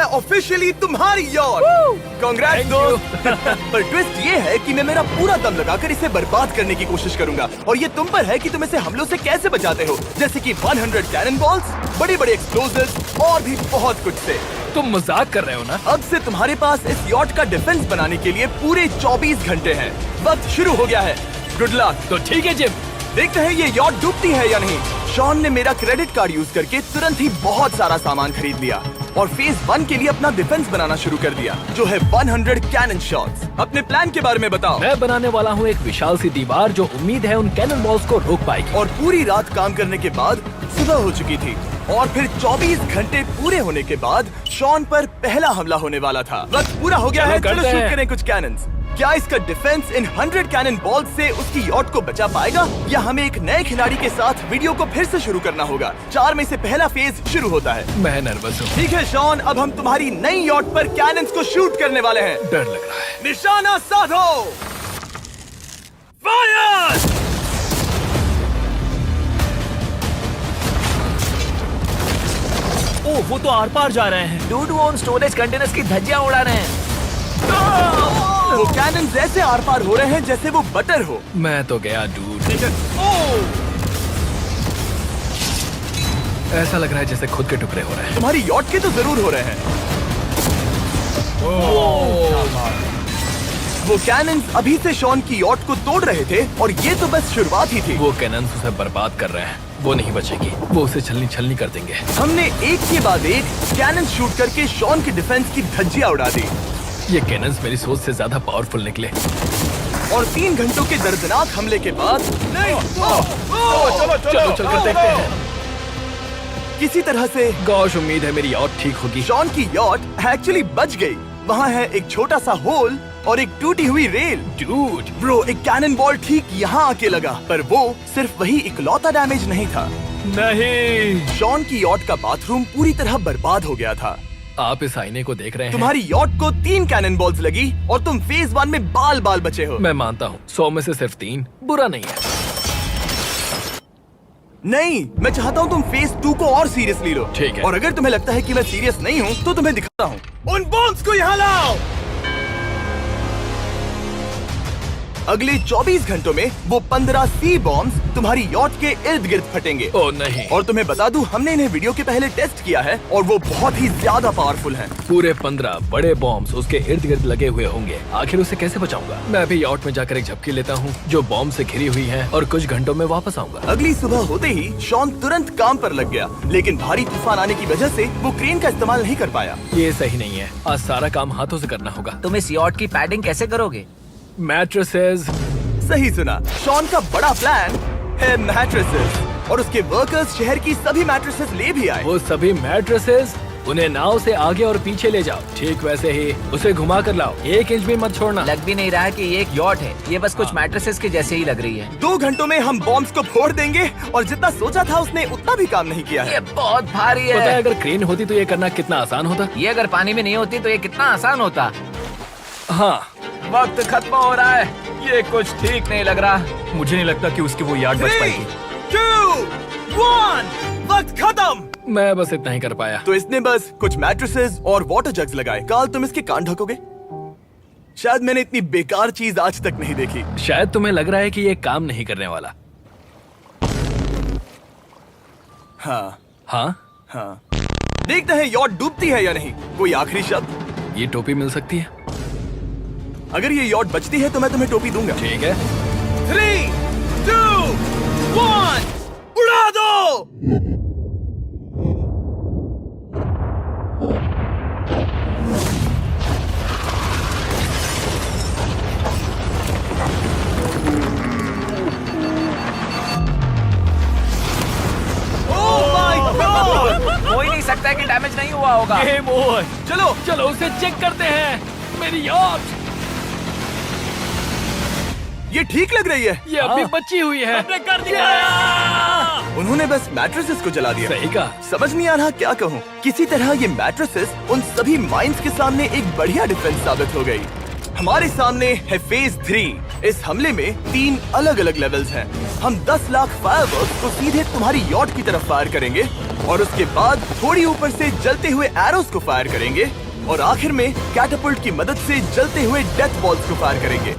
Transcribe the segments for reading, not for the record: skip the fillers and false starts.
Officially तुम्हारी yacht. Congress दोस्त। पर ट्विस्ट ये है कि मैं मेरा पूरा दम लगाकर इसे बर्बाद करने की कोशिश करूंगा और ये तुम पर है कि तुम इसे हमलों से कैसे बचाते हो, जैसे कि 100 कैनन बॉल्स, बड़े बड़े एक्सप्लोजिव्स और भी बहुत कुछ से। तुम मजाक कर रहे हो ना? अब से तुम्हारे पास इस यॉट का डिफेंस बनाने के लिए पूरे 24 घंटे हैं। वक्त शुरू हो गया है। Good luck. तो ठीक है जिम, देखते हैं ये यॉट डूबती है या नहीं। शॉन ने मेरा क्रेडिट कार्ड यूज करके तुरंत ही बहुत सारा सामान खरीद लिया और फेज 1 के लिए अपना डिफेंस बनाना शुरू कर दिया, जो है 100 कैनन शॉट्स। अपने प्लान के बारे में बताओ। मैं बनाने वाला हूँ एक विशाल सी दीवार जो उम्मीद है उन कैनन बॉल्स को रोक पाएगी। और पूरी रात काम करने के बाद सुबह हो चुकी थी और फिर 24 घंटे पूरे होने के बाद शॉन पर पहला हमला होने वाला था। वक्त पूरा हो गया है, चलो शूट करें कुछ कैनन्स। क्या इसका डिफेंस इन 100 कैनन बॉल्स से उसकी यॉट को बचा पाएगा या हमें एक नए खिलाड़ी के साथ वीडियो को फिर से शुरू करना होगा? 4 में से पहला फेज शुरू होता है। मैं नर्वस हूँ। ठीक है शॉन, अब हम तुम्हारी नई यॉट पर कैनन्स को शूट करने वाले हैं। डर लग रहा है। निशाना साधो। फायर! ओह, वो तो आर पार जा रहे हैं। डूड वो उन स्टोरेज कंटेनर्स की धज्जियां उड़ा रहे हैं। वो कैनन्स ऐसे आर पार हो रहे हैं जैसे वो बटर हो। मैं तो गया डूड। ऐसा लग रहा है जैसे खुद के टुकड़े हो रहे हैं। तुम्हारी यॉट के तो जरूर हो रहे हैं। वो कैनन्स अभी से शॉन की यॉट को तोड़ रहे थे और ये तो बस शुरुआत ही थी। वो कैनन्स उसे बर्बाद कर रहे हैं। वो नहीं बचेगी। वो उसे छलनी कर देंगे। हमने एक के बाद एक कैनन शूट करके शॉन की डिफेंस की धज्जियां उड़ा दी। ये कैनन्स मेरी सोच से ज्यादा पावरफुल निकले। और 3 घंटों के दर्दनाक हमले के बाद चलो चलकर देखते हैं। किसी तरह से गॉश, उम्मीद है मेरी यॉट ठीक होगी। शॉन की यॉट एक्चुअली बच गई। वहाँ है एक छोटा सा होल और एक टूटी हुई रेल। डूड ब्रो, एक कैनन बॉल ठीक यहाँ आके लगा, पर वो सिर्फ वही इकलौता डैमेज नहीं था। नहीं, शॉन की यॉट का बाथरूम पूरी तरह बर्बाद हो गया था। आप इस आईने को देख रहे हैं। तुम्हारी यॉट को 3 कैनन बॉल्स लगी और तुम फेज 1 में बाल बाल बचे हो। मैं मानता हूँ 100 में से सिर्फ 3 बुरा नहीं है। नहीं, मैं चाहता हूँ तुम फेज 2 को और सीरियसली लो। ठीक है। और अगर तुम्हें लगता है कि मैं सीरियस नहीं हूँ तो तुम्हें दिखाता हूँ। उन बॉम्ब्स को यहाँ लाओ। अगले 24 घंटों में वो 15 सी बॉम्ब्स तुम्हारी यॉट के इर्द गिर्द फटेंगे। ओह नहीं। और तुम्हें बता दूं, हमने इन्हें वीडियो के पहले टेस्ट किया है और वो बहुत ही ज्यादा पावरफुल हैं। पूरे 15 बड़े बॉम्ब्स उसके इर्द गिर्द लगे हुए होंगे। आखिर उसे कैसे बचाऊंगा? मैं अभी यॉट में जाकर एक झपकी लेता हूँ जो बॉम्ब से घिरी हुई है और कुछ घंटों में वापस आऊंगा। अगली सुबह होते ही शॉन तुरंत काम पर लग गया, लेकिन भारी तूफान आने की वजह से वो क्रेन का इस्तेमाल नहीं कर पाया। ये सही नहीं है। आज सारा काम हाथों से करना होगा। तुम इस यॉट की पैडिंग कैसे करोगे? मैट्रेसेस। सही सुना, शॉन का बड़ा प्लान है मैट्रेसेस और उसके वर्कर्स शहर की सभी मैट्रेसेस ले भी आए। वो सभी मैट्रेसेस उन्हें नाव से आगे और पीछे ले जाओ। ठीक वैसे ही उसे घुमा कर लाओ। 1 इंच भी मत छोड़ना। लग भी नहीं रहा है कि ये एक यॉट है। ये बस कुछ मैट्रेसेस के जैसे ही लग रही है। 2 घंटों में हम बॉम्ब्स को फोड़ देंगे और जितना सोचा था उसने उतना भी काम नहीं किया ये है। बहुत भारी पता है है। अगर क्रेन होती तो ये करना कितना आसान होता। ये अगर पानी में नहीं होती तो ये कितना आसान होता। हाँ, वक्त खत्म हो रहा है। ये कुछ ठीक नहीं लग रहा। मुझे नहीं लगता कि उसकी वो यार्ड बच 3, पाएगी। 2, 1, वक्त खत्म। मैं बस इतना ही कर पाया। तो इसने बस कुछ मैट्रेसेस और वाटर जग्स लगाए। काल, तुम इसके कान ढकोगे? शायद मैंने इतनी बेकार चीज आज तक नहीं देखी। शायद तुम्हें लग रहा है कि ये काम नहीं करने वाला। हाँ हाँ, हाँ, देखते हैं यॉट डूबती है या नहीं। कोई आखिरी शब्द? ये टोपी मिल सकती है। अगर ये यॉट बचती है तो मैं तुम्हें टोपी दूंगा। ठीक है। 3, 2, 1, उड़ा दो। हो ही नहीं सकता है कि डैमेज नहीं हुआ होगा। Game over. चलो चलो उसे चेक करते हैं। मेरी यॉट ये ठीक लग रही है। ये अभी बची हुई है। हमने कर दिया। उन्होंने बस मैट्रेसेस को जला दिया। सही कहा। समझ नहीं आ रहा क्या कहूँ। किसी तरह ये मैट्रेसेस उन सभी माइंस के सामने एक बढ़िया डिफेंस साबित हो गई। हमारे सामने है फेज 3। इस हमले में 3 अलग अलग लेवल्स हैं। हम 10 लाख फायरवर्क्स को सीधे तुम्हारी यॉट की तरफ फायर करेंगे और उसके बाद थोड़ी ऊपर से जलते हुए एरोस को फायर करेंगे और आखिर में कैटापल्ट की मदद से जलते हुए डेथ बॉल्स को फायर करेंगे।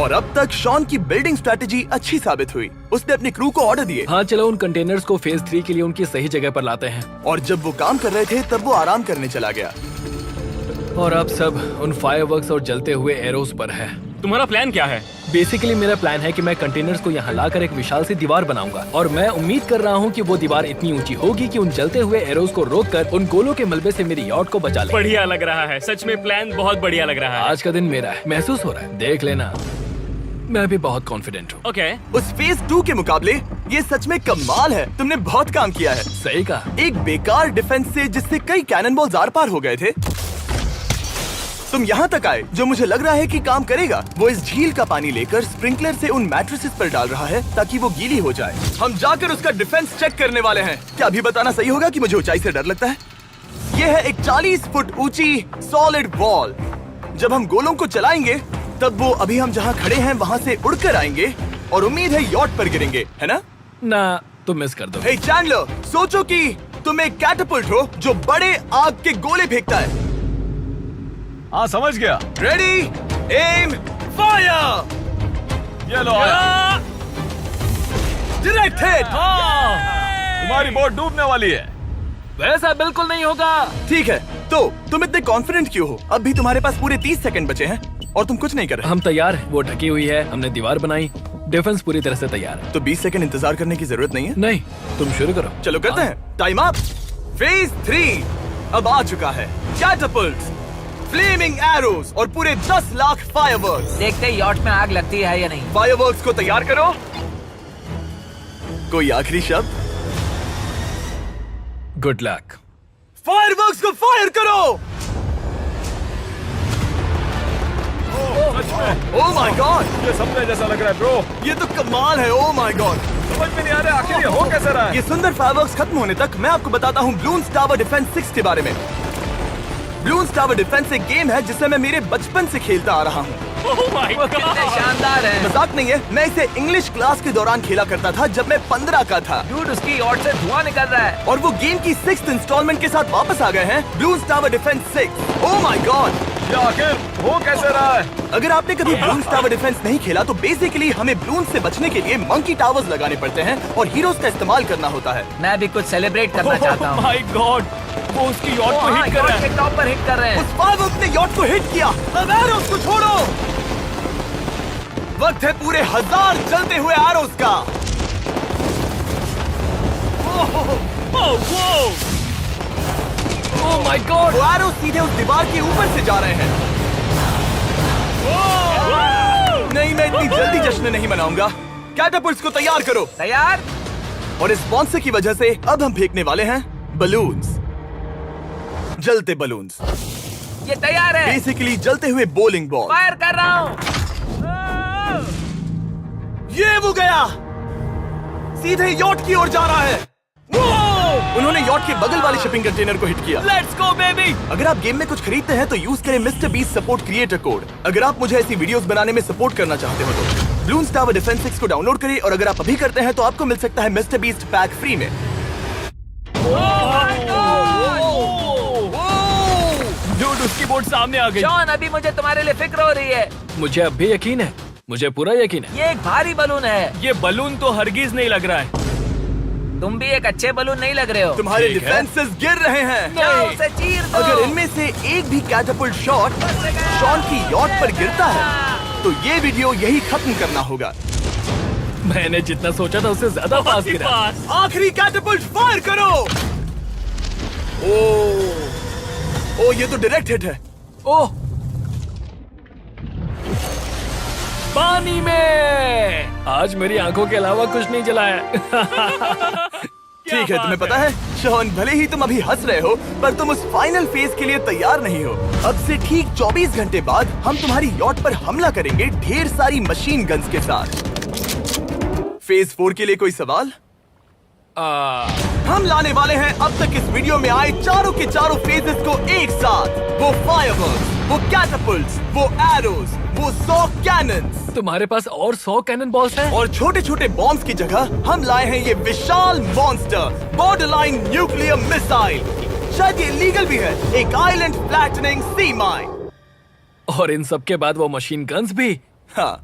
और अब तक शॉन की बिल्डिंग स्ट्रेटेजी अच्छी साबित हुई। उसने अपने क्रू को ऑर्डर दिए हाँ चलो उन कंटेनर्स को फेज 3 के लिए उनकी सही जगह पर लाते हैं। और जब वो काम कर रहे थे तब वो आराम करने चला गया। और अब सब उन फायरवर्क्स और जलते हुए एरोस पर है। तुम्हारा प्लान क्या है? बेसिकली मेरा प्लान है कि मैं कंटेनर्स को यहाँ लाकर एक विशाल सी दीवार बनाऊंगा और मैं उम्मीद कर रहा हूँ कि वो दीवार इतनी ऊंची होगी कि उन जलते हुए एरोस को रोककर उन गोलों के मलबे से मेरी यॉट को बचा ले। बढ़िया लग रहा है, सच में प्लान बहुत बढ़िया लग रहा है। आज का दिन मेरा है, महसूस हो रहा है, देख लेना। मैं भी बहुत कॉन्फिडेंट हूँ। ओके। उस फेज 2 के मुकाबले ये सच में कमाल है। तुमने बहुत काम किया है। सही कहा। एक बेकार डिफेंस से जिससे कई कैनन बॉल्स आर पार हो गए थे, तुम यहाँ तक आए। जो मुझे लग रहा है कि काम करेगा वो इस झील का पानी लेकर स्प्रिंकलर से उन मैट्रेसेस पर डाल रहा है ताकि वो गीली हो जाए। हम जाकर उसका डिफेंस चेक करने वाले हैं। क्या अभी बताना सही होगा कि मुझे ऊंचाई से डर लगता है? ये है एक 40 फुट ऊंची सॉलिड वॉल। जब हम गोलों को चलाएंगे तब वो अभी हम जहाँ खड़े हैं वहाँ से उड़कर आएंगे और उम्मीद है यॉट पर गिरेंगे, है ना? ना तुम मिस कर दो। हे चैंडलर, सोचो कि तुम एक कैटापल्ट हो जो बड़े आग के गोले फेंकता है। हाँ समझ गया। Ready, aim, fire. ये लो आया। Direct hit. तुम्हारी बोट डूबने वाली है। वैसा बिल्कुल नहीं होगा। ठीक है, तो तुम इतने कॉन्फिडेंट क्यों हो? अब भी तुम्हारे पास पूरे 30 सेकंड बचे हैं और तुम कुछ नहीं कर रहे। हम तैयार हैं, वो ढकी हुई है, हमने दीवार बनाई, डिफेंस पूरी तरह से तैयार है। तो 20 सेकंड इंतजार करने की जरूरत नहीं है। नहीं, तुम शुरू करो। चलो करते हैं। Time up. फेज 3 अब आ चुका है। कैटापल्ट्स, फ्लेमिंग एरोस और पूरे 10 लाख फायरवर्क्स। देखते ही यॉट में आग लगती है या नहीं। फायरवर्क्स को तैयार करो। कोई आखिरी शब्द? Good luck. फायरवर्क्स को फायर करो। ओह माय गॉड, ये सपने जैसा लग रहा है ब्रो। ये तो कमाल है। ओह माय गॉड, समझ में नहीं आ रहा आखिर ये हो कैसे रहा है। ये सुंदर फायरवर्क्स खत्म होने तक मैं आपको बताता हूँ ब्लून्स टावर डिफेंस 6 के बारे में। ब्लून्स टावर डिफेंस एक गेम है जिसे मैं मेरे बचपन से खेलता आ रहा हूँ। ओह माय वो कितने गॉड। शानदार है। मजाक नहीं है, मैं इसे इंग्लिश क्लास के दौरान खेला करता था जब मैं 15 का था। डूड उसकी यॉट से धुआं निकल रहा है। और वो गेम की 6th इंस्टॉलमेंट के साथ वापस आ गए हैं, balloons tower defence 6। Oh my God, ये आखिर हो कैसे रहा है। अगर आपने कभी ब्लून्स टावर डिफेंस नहीं खेला तो बेसिकली हमें ब्लून्स से बचने के लिए मंकी टावर्स लगाने पड़ते हैं और हीरोज का इस्तेमाल करना होता है। मैं भी कुछ सेलिब्रेट करना चाहता हूँ। माय गॉड, वो उसकी यॉट को हाँ, हिट कर रहा यॉट है। के टॉप पर हिट कर रहे हैं। उस फायरवर्क ने यॉट को हिट किया। अब एरोस को छोड़ो। वक्त है पूरे 1000 जलते हुए एरोस का। Oh my God. वो एरोस सीधे उस दीवार के ऊपर से जा रहे हैं। नहीं, मैं इतनी जल्दी जश्न नहीं मनाऊंगा। कैटापल्ट्स को तैयार करो। तैयार। और इस स्पॉन्सर की वजह से अब हम फेंकने वाले हैं बलून्स, जलते बलून्स। ये तैयार है। बेसिकली जलते हुए बोलिंग बॉल। फायर कर रहा हूँ। ये वो गया, सीधे यॉट की ओर जा रहा है। उन्होंने यॉट के बगल वाले शिपिंग कंटेनर को हिट किया। Let's go baby. अगर आप गेम में कुछ खरीदते हैं तो यूज करें mister beast support creator code. अगर आप मुझे ऐसी वीडियोस बनाने में सपोर्ट करना चाहते हो तो ब्लून्स टावर डिफेंस 6 को डाउनलोड करें और अगर आप अभी करते हैं तो आपको मिल सकता है मिस्टर बीस्ट पैक फ्री में। डूड उसकी बोट सामने आ गई। जॉन, अभी मुझे तुम्हारे लिए फिक्र हो रही है। मुझे अब भी यकीन है, मुझे पूरा यकीन है। ये एक भारी बलून है। ये बलून तो हरगिज नहीं लग रहा है। तुम भी एक अच्छे बलून नहीं लग रहे हो। तुम्हारे ठीक है। डिफेंसेस गिर रहे हैं। जाओ उसे चीर दो। अगर इनमें से एक भी कैटापल्ट शॉट शॉन की यॉट पर गिरता है तो ये वीडियो यही खत्म करना होगा। मैंने जितना सोचा था उससे ज्यादा फास्ट गिरा। पास। आखिरी कैटापल्ट फायर करो। ओ, ये तो डायरेक्ट हिट है। ओह, पानी में। आज मेरी आंखों के अलावा कुछ नहीं जला है। ठीक है, तुम्हें पता है शॉन, भले ही तुम अभी हंस रहे हो पर तुम उस फाइनल फेज के लिए तैयार नहीं हो। अब से ठीक 24 घंटे बाद हम तुम्हारी यॉट पर हमला करेंगे ढेर सारी मशीन गन्स के साथ। फेज 4 के लिए कोई सवाल? हम लाने वाले हैं अब तक इस वीडियो में आए चारों के चारों फेजेस को एक साथ। वो फायरवर्क्स, वो कैटापल्ट्स, वो एरोस, वो 100 कैनन्स। तुम्हारे पास और 100 कैनन बॉल्स हैं? और छोटे छोटे बॉम्ब्स की जगह हम लाए हैं ये विशाल मॉन्स्टर बॉर्डरलाइन न्यूक्लियर मिसाइल। शायद ये लीगल भी है, एक आइलैंड फ्लैटनिंग सी माइन। और इन सब के बाद वो मशीन गन्स भी। हाँ,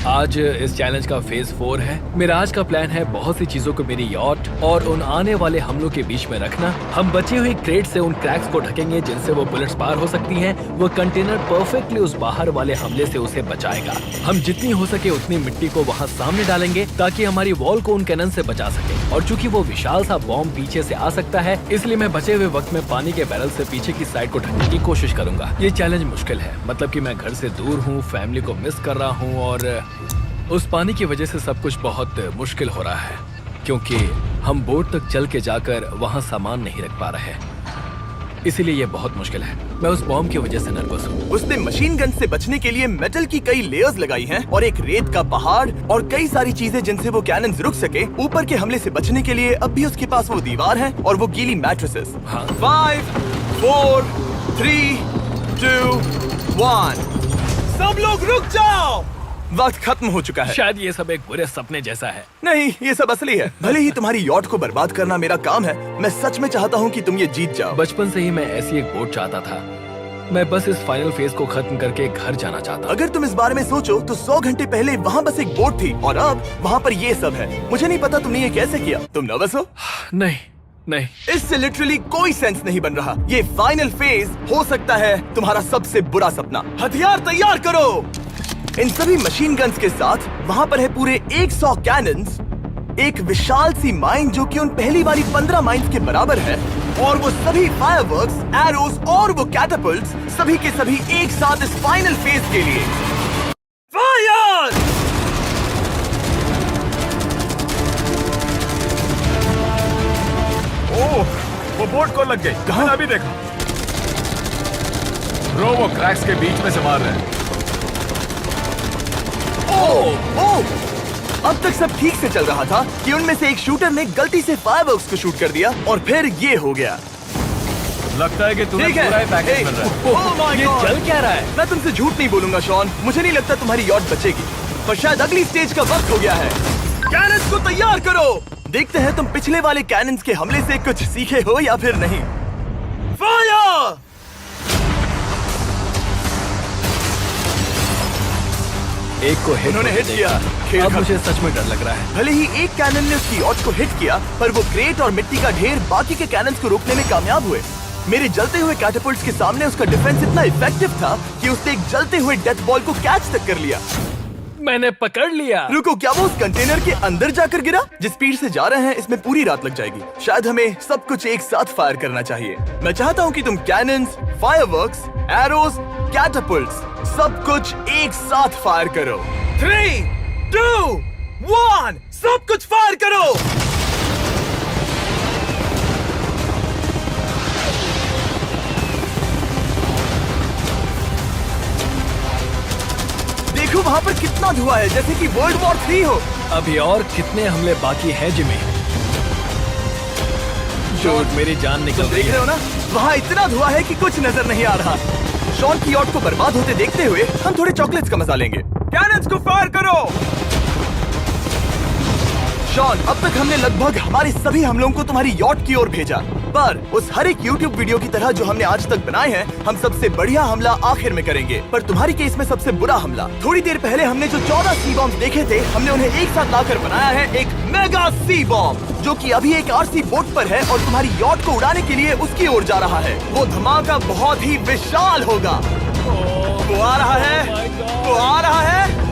आज इस चैलेंज का फेज 4 है। मेरा आज का प्लान है बहुत सी चीजों को मेरी यॉट और उन आने वाले हमलों के बीच में रखना। हम बची हुई क्रेट से उन क्रैक्स को ढकेंगे जिनसे वो बुलेट्स पार हो सकती हैं। वो कंटेनर परफेक्टली उस बाहर वाले हमले से उसे बचाएगा। हम जितनी हो सके उतनी मिट्टी को वहाँ सामने डालेंगे ताकि हमारी वॉल को उन कैनन से बचा सके। और चूंकि वो विशाल सा बॉम्ब पीछे से आ सकता है, इसलिए मैं बचे हुए वक्त में पानी के बैरल से पीछे की साइड को ढकने की कोशिश करूंगा। ये चैलेंज मुश्किल है, मतलब कि मैं घर से दूर हूँ, फैमिली को मिस कर रहा हूँ और उस पानी की वजह से सब कुछ बहुत मुश्किल हो रहा है क्योंकि हम बोट तक चल के जाकर वहाँ सामान नहीं रख पा रहे हैं। इसीलिए ये बहुत मुश्किल है। मैं उस बॉम्ब की वजह से नर्वस हूँ। उसने मशीन गन से बचने के लिए मेटल की कई लेयर्स लगाई हैं और एक रेत का पहाड़ और कई सारी चीजें जिनसे वो कैनन्स रुक सके। ऊपर के हमले से बचने के लिए अब भी उसके पास वो दीवार है और वो गीली मैट्रेसेस। हाँ। 5, 4, 3, 2, 1। सब लोग रुक जाओ, वक्त खत्म हो चुका है। शायद ये सब एक बुरे सपने जैसा है। नहीं, ये सब असली है। भले ही तुम्हारी यॉट को बर्बाद करना मेरा काम है, मैं सच में चाहता हूँ कि तुम ये जीत जाओ। बचपन से ही मैं ऐसी एक बोट चाहता था। मैं बस इस फाइनल फेज को खत्म करके घर जाना चाहता। अगर तुम इस बारे में सोचो तो 100 घंटे पहले वहाँ बस एक बोट थी और अब वहाँ पर ये सब है। मुझे नहीं पता तुमने ये कैसे किया। तुम नर्वस हो? नहीं नहीं, इससे लिटरली कोई सेंस नहीं बन रहा। ये फाइनल फेज हो सकता है तुम्हारा सबसे बुरा सपना। हथियार तैयार करो। इन सभी मशीन गन्स के साथ वहाँ पर है पूरे 100 कैनन्स, एक विशाल सी माइन जो कि उन पहली वाली 15 माइन्स के बराबर है, और वो सभी फायरवर्क्स, एरोस और वो कैटापल्ट्स सभी के सभी एक साथ इस फाइनल फेज के लिए। फायर! ओह, वो बोट को लग गई। कहाँ? मैंने अभी देखा। ब्रो, वो क्रैक्स के बीच में से मार रहे हैं। अब तक सब ठीक से चल रहा था कि उनमें से एक शूटर ने गलती से फायरवर्क्स को शूट कर दिया और फिर ये हो गया। लगता है कि तुम्हें ठीक है। पूरा ही पैकेज मिल रहा है। Oh my ये God! चल क्या रहा है? मैं तुमसे झूठ नहीं बोलूंगा शॉन, मुझे नहीं लगता तुम्हारी यॉट बचेगी, पर शायद अगली स्टेज का वक्त हो गया है। कैनन्स को तैयार करो। देखते हैं तुम पिछले वाले कैनन्स के हमले से कुछ सीखे हो या फिर नहीं। फायर! एक को हिट उन्होंने हिट किया। खेल अब खत्म। मुझे सच में डर लग रहा है। भले ही एक कैनन ने उसकी यॉट को हिट किया, पर वो क्रेट और मिट्टी का ढेर बाकी के कैनन्स को रोकने में कामयाब हुए। मेरे जलते हुए कैटापल्ट्स के सामने उसका डिफेंस इतना इफेक्टिव था कि उसने एक जलते हुए डेथ बॉल को कैच तक कर लिया। मैंने पकड़ लिया। रुको, क्या वो उस कंटेनर के अंदर जाकर गिरा? जिस स्पीड से जा रहे हैं इसमें पूरी रात लग जाएगी। शायद हमें सब कुछ एक साथ फायर करना चाहिए। मैं चाहता हूँ कि तुम कैनन्स, फायरवर्क्स, एरोस, कैटापल्ट्स सब कुछ एक साथ फायर करो। 3, 2, 1, सब कुछ फायर करो। देखो वहाँ पर कितना धुआं है, जैसे कि वर्ल्ड वॉर 3 हो। अभी और कितने हमले बाकी हैं जिमी? शॉट, मेरी जान निकल रही देख रहे है। हो ना, वहाँ इतना धुआं है कि कुछ नजर नहीं आ रहा। शॉन की यॉट को बर्बाद होते देखते हुए हम थोड़े चॉकलेट्स का मजा लेंगे। कैनन्स को फायर करो। शॉन, अब तक हमने लगभग हमारे सभी हमलों को तुम्हारी यॉट की ओर भेजा, पर उस हर एक YouTube वीडियो की तरह जो हमने आज तक बनाए हैं, हम सबसे बढ़िया हमला आखिर में करेंगे। पर तुम्हारी केस में सबसे बुरा हमला। थोड़ी देर पहले हमने जो 14 सी बॉम्ब देखे थे, हमने उन्हें एक साथ लाकर बनाया है एक मेगा सी बॉम्ब, जो कि अभी एक RC बोट पर है और तुम्हारी यॉट को उड़ाने के लिए उसकी ओर जा रहा है। वो धमाका बहुत ही विशाल होगा। वो आ रहा है, वो आ रहा है।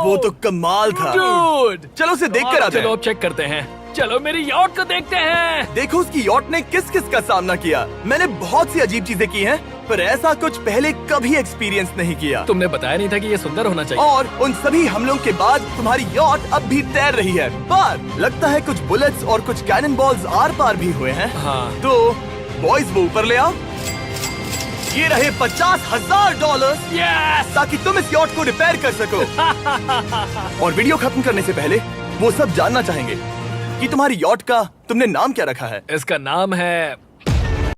वो तो कमाल था। Dude! चलो उसे देख कर आते चलो हैं। अब चेक करते हैं। चलो मेरी यॉट को देखते हैं। देखो उसकी यॉट ने किस किस का सामना किया। मैंने बहुत सी अजीब चीजें की हैं, पर ऐसा कुछ पहले कभी एक्सपीरियंस नहीं किया। तुमने बताया नहीं था कि ये सुंदर होना चाहिए। और उन सभी हमलों के बाद तुम्हारी यॉट अब भी तैर रही है, पर लगता है कुछ बुलेट्स और कुछ कैनन बॉल्स आर पार भी हुए हैं। हाँ। तो बॉयज वो ऊपर ले आओ। ये रहे $50,000 यस ताकि तुम इस यॉट को रिपेयर कर सको। और वीडियो खत्म करने से पहले वो सब जानना चाहेंगे कि तुम्हारी यॉट का तुमने नाम क्या रखा है। इसका नाम है